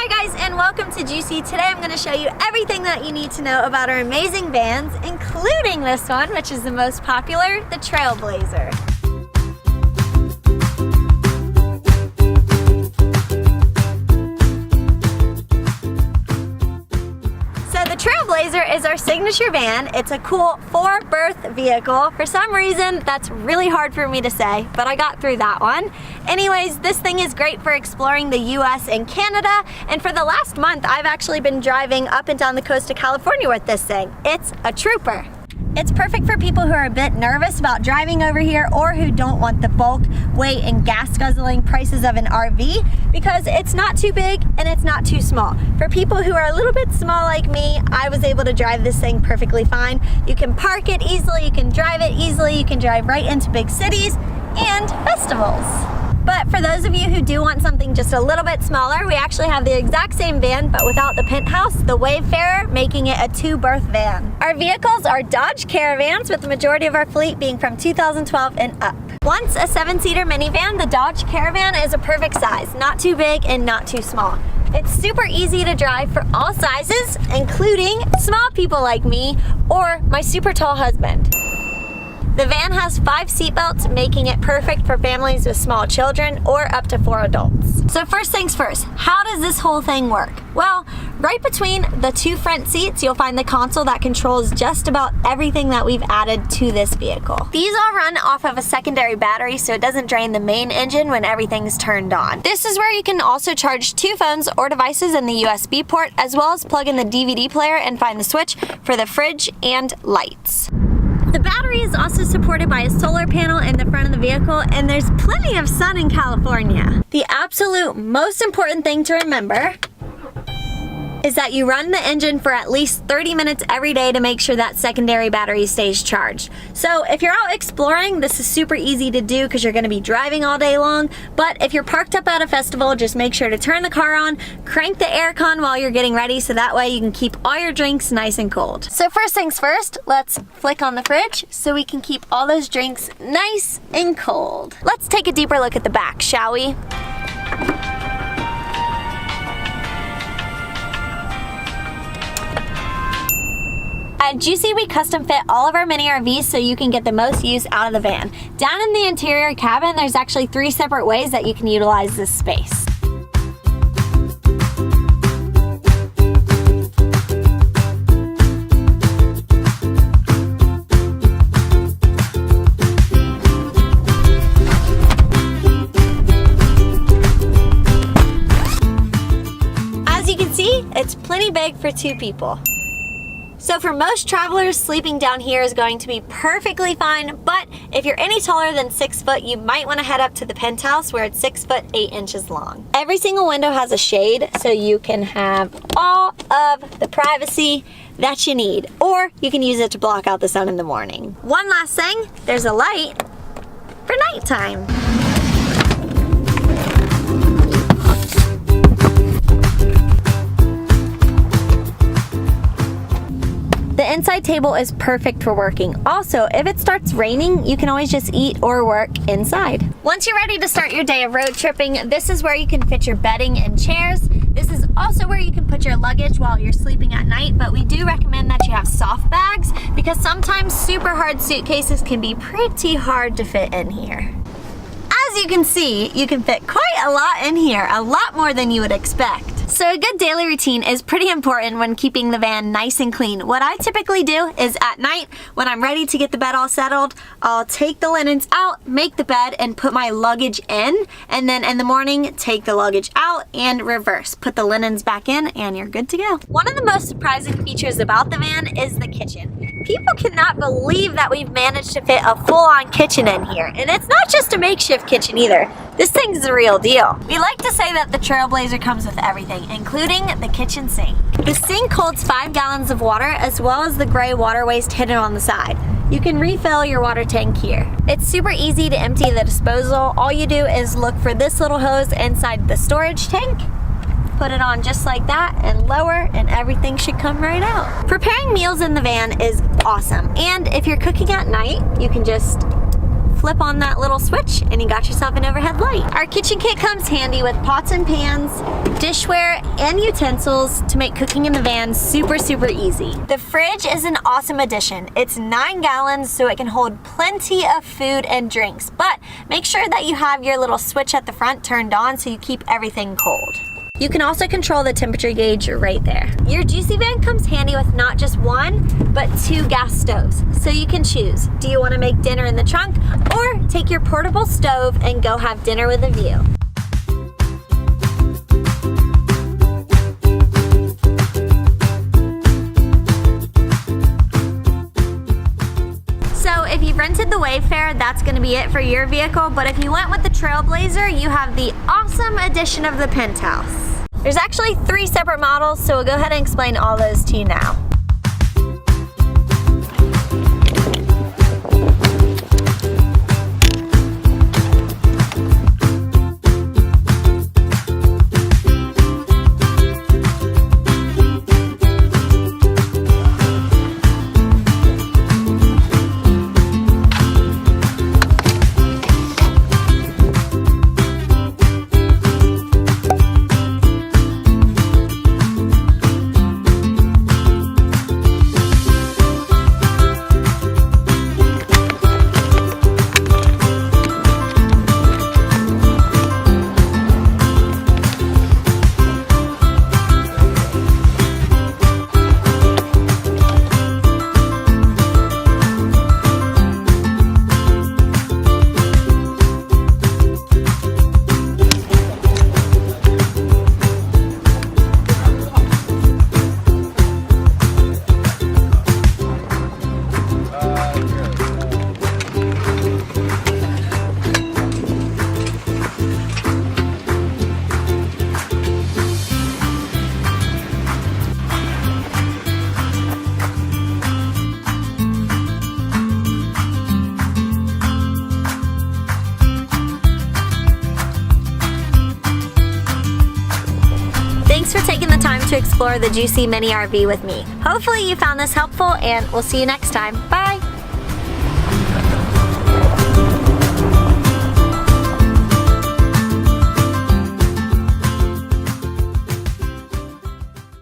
Hi guys, and welcome to Jucy. Today I'm going to show you everything that you need to know about our amazing vans, including this one, which is the most popular, the Trailblazer. The Trailblazer is our signature van. It's a cool 4-berth vehicle. For some reason, that's really hard for me to say, but I got through that one. Anyways, this thing is great for exploring the US and Canada, and for the last month, I've actually been driving up and down the coast of California with this thing. It's a trooper. It's perfect for people who are a bit nervous about driving over here or who don't want the bulk, weight, and gas guzzling prices of an RV because it's not too big and it's not too small. For people who are a little bit small like me, I was able to drive this thing perfectly fine. You can park it easily, you can drive it easily, you can drive right into big cities and festivals. But for those of you who do want something just a little bit smaller, we actually have the exact same van, but without the penthouse, the Wavefarer, making it a 2-berth van. Our vehicles are Dodge Caravans, with the majority of our fleet being from 2012 and up. Once a 7-seater minivan, the Dodge Caravan is a perfect size, not too big and not too small. It's super easy to drive for all sizes, including small people like me or my super tall husband. The van has 5 seatbelts, making it perfect for families with small children or up to 4 adults. So first things first, how does this whole thing work? Well, right between the 2 front seats, you'll find the console that controls just about everything that we've added to this vehicle. These all run off of a secondary battery, so it doesn't drain the main engine when everything's turned on. This is where you can also charge 2 phones or devices in the USB port, as well as plug in the DVD player and find the switch for the fridge and lights. The battery is also supported by a solar panel in the front of the vehicle, and there's plenty of sun in California. The absolute most important thing to remember is that you run the engine for at least 30 minutes every day to make sure that secondary battery stays charged. So if you're out exploring, this is super easy to do because you're going to be driving all day long. But if you're parked up at a festival, just make sure to turn the car on, crank the aircon while you're getting ready, so that way you can keep all your drinks nice and cold. So first things first, let's flick on the fridge so we can keep all those drinks nice and cold. Let's take a deeper look at the back, shall we? At Jucy, we custom fit all of our mini RVs so you can get the most use out of the van. Down in the interior cabin, there's actually 3 separate ways that you can utilize this space. As you can see, it's plenty big for 2 people. So for most travelers, sleeping down here is going to be perfectly fine, but if you're any taller than 6 foot, you might want to head up to the penthouse where it's 6 foot 8 inches long. Every single window has a shade, so you can have all of the privacy that you need, or you can use it to block out the sun in the morning. One last thing, there's a light for nighttime. The inside table is perfect for working. Also, if it starts raining, you can always just eat or work inside. Once you're ready to start your day of road tripping, this is where you can fit your bedding and chairs. This is also where you can put your luggage while you're sleeping at night, but we do recommend that you have soft bags because sometimes super hard suitcases can be pretty hard to fit in here. As you can see, you can fit quite a lot in here, a lot more than you would expect. So a good daily routine is pretty important when keeping the van nice and clean. What I typically do is at night, when I'm ready to get the bed all settled, I'll take the linens out, make the bed, and put my luggage in. And then in the morning, take the luggage out and reverse. Put the linens back in and you're good to go. One of the most surprising features about the van is the kitchen. People cannot believe that we've managed to fit a full-on kitchen in here. And it's not just a makeshift kitchen either. This thing's the real deal. We like to say that the Trailblazer comes with everything, including the kitchen sink. The sink holds 5 gallons of water, as well as the gray water waste hidden on the side. You can refill your water tank here. It's super easy to empty the disposal. All you do is look for this little hose inside the storage tank, put it on just like that and lower, and everything should come right out. Preparing meals in the van is awesome. And if you're cooking at night, you can just flip on that little switch and you got yourself an overhead light. Our kitchen kit comes handy with pots and pans, dishware, and utensils to make cooking in the van super, super easy. The fridge is an awesome addition. It's 9 gallons, so it can hold plenty of food and drinks, but make sure that you have your little switch at the front turned on so you keep everything cold. You can also control the temperature gauge right there. Your Jucy van comes handy with not just 1, but 2 gas stoves. So you can choose, do you want to make dinner in the trunk, or take your portable stove and go have dinner with a view. So if you've rented the Wavefarer, that's going to be it for your vehicle, but if you went with the Trailblazer, you have the awesome addition of the Penthouse. There's actually 3 separate models, so we'll go ahead and explain all those to you now. Thanks for taking the time to explore the Jucy Mini RV with me. Hopefully you found this helpful, and we'll see you next time. Bye!